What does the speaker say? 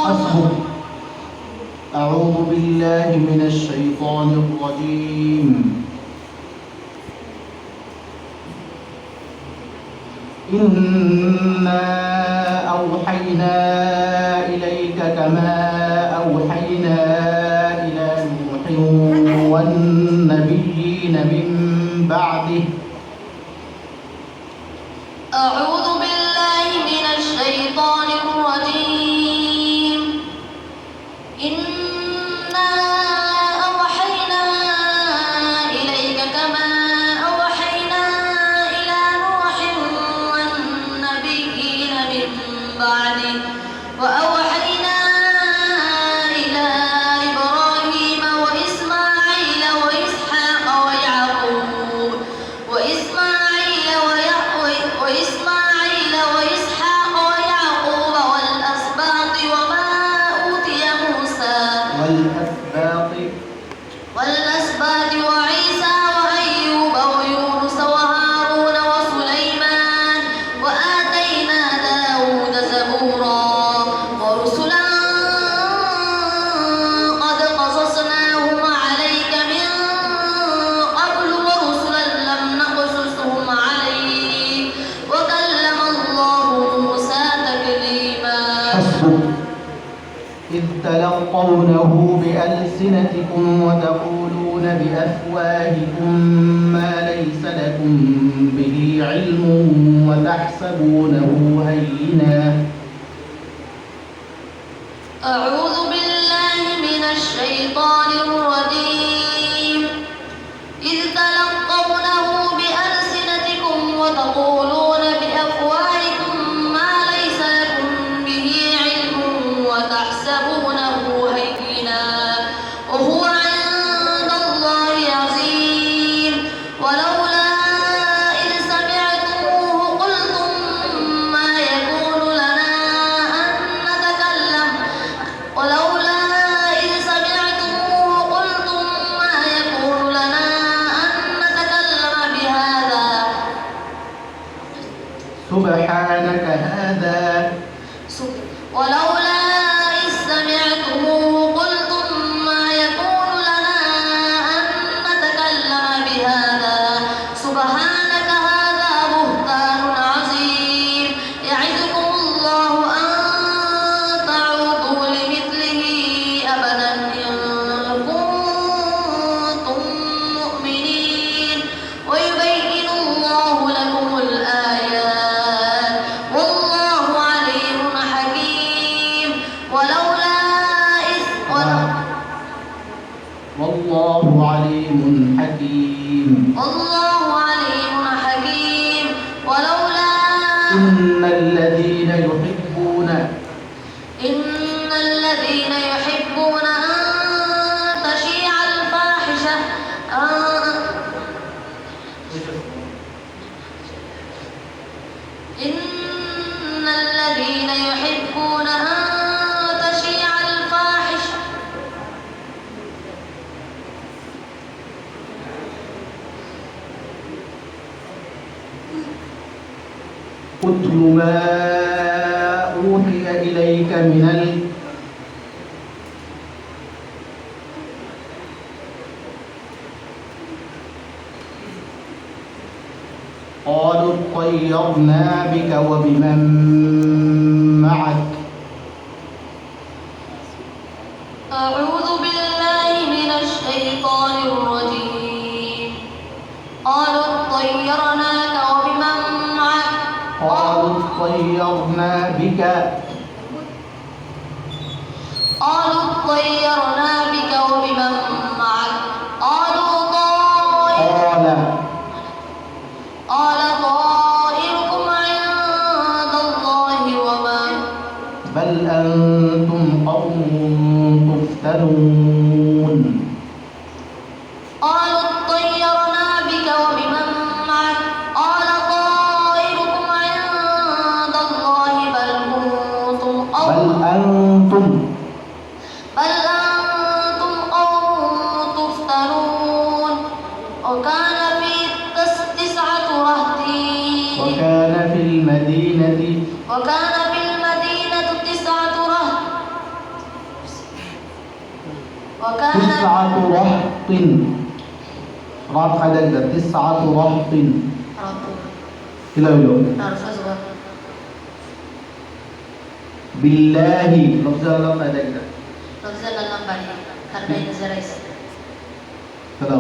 حسبك. أعوذ بالله من الشيطان الرجيم. إنا أوحينا إليك كما أوحينا إلى نوح والنبيين من بعده. أعوذ بالله من الشيطان الرجيم. إنا أوحينا إليك كما أوحينا إلى نوح والنبيين من بعده وأوحينا إلى إبراهيم وإسماعيل وإسحاق ويعقوب وإسماعيل وإسحاق ويعقوب والأسباط وما أوتي موسى وعيسى وأيوب ويونس وهارون وسليمان وآتينا داود زبورا ورسلا قد قصصناهم عليك من قبل ورسلا لم نقصصهم عليك وكلم الله موسى تكليما. حسبك. إذ تلقونه بألسنتكم وتقولون بأفواهكم ما ليس لكم به علم وتحسبونه هينا. أعوذ بالله من الشيطان الرجيم. إذ تلقونه بألسنتكم وتقولون بأفواهكم ما ليس لكم به علم وتحسبونه هينا وهو عند الله عظيم. ولولا إذ سمعتموه قلتم ما يكون لنا أن نتكلم بهذا سبحانك هذا ولولا إذ سمعتموه قلتم ما يكون لنا أن نتكلم بهذا سبحانك هذا بهتان عظيم. يعظكم الله أن تعودوا لمثله أبدا إن كنتم مؤمنين ويبين الله لكم الآيات والله عليم حكيم. والله عليم حكيم. ولولا إن الذين يحبون أن تشيع الفاحشة إن الذين يحبون أن تشيع الفاحشة اتل ما أوحي إليك قالوا اطيرنا بك وبمن معك. أعوذ بالله من الشيطان الرجيم. قالوا اطيرناك وبمن معك قالوا اطيرنا بك وبمن معك قال طائركم عند الله وما بل أنتم قوم تفتنون. قالوا اطيرنا بك وبمن معك قال طائركم عند الله بل أنتم قوم تفتنون. وكان في تسعة رهط وكان في المدينة وكان تسعة رهط رهط قاعدة كده تسعة رهط إلى يوم بالله لفظ الله قاعدة كده Lafzal lalambani karena ini zerais. كده